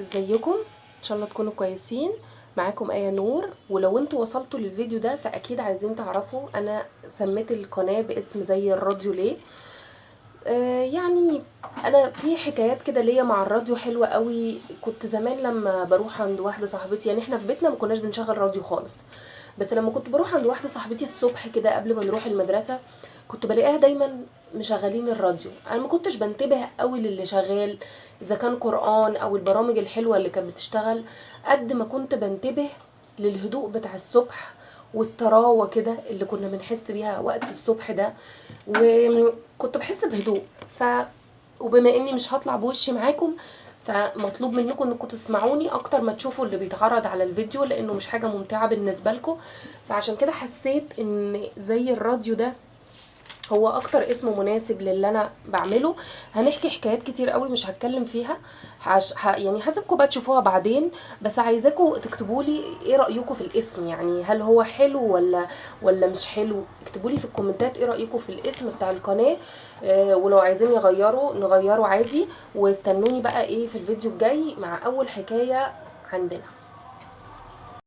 ازيكم؟ ان شاء الله تكونوا كويسين. معاكم آية نور. ولو انتوا وصلتوا للفيديو ده فاكيد عايزين تعرفوا انا سميت القناة باسم زي الراديو ليه. يعني انا في حكايات كده ليا مع الراديو حلوة قوي. كنت زمان لما بروح عند واحدة صاحبتي، يعني احنا في بيتنا ما كناش بنشغل راديو خالص، بس لما كنت بروح عند واحدة صاحبتي الصبح كده قبل ما نروح المدرسة كنت بلاقيها دايما مشغلين الراديو. انا ما كنتش بنتبه قوي للي شغال، اذا كان قرآن او البرامج الحلوة اللي كانت بتشتغل، قد ما كنت بنتبه للهدوء بتاع الصبح والطراوة كده اللي كنا بنحس بيها وقت الصبح ده. وكنت بحس بهدوء. وبما اني مش هطلع بوشي معاكم، فمطلوب منكم انكم تسمعوني اكتر ما تشوفوا اللي بيتعرض على الفيديو، لانه مش حاجة ممتعة بالنسبة لكم. فعشان كده حسيت ان زي الراديو ده هو اكتر اسم مناسب للي انا بعمله. هنحكي حكايات كتير قوي مش هتكلم فيها، يعني حسبكم بقى تشوفوها بعدين. بس عايزاكم تكتبوا لي ايه رايكم في الاسم، يعني هل هو حلو ولا مش حلو. اكتبوا لي في الكومنتات ايه رايكم في الاسم بتاع القناه. ولو عايزين نغيره عادي. واستنوني بقى ايه في الفيديو الجاي مع اول حكايه عندنا.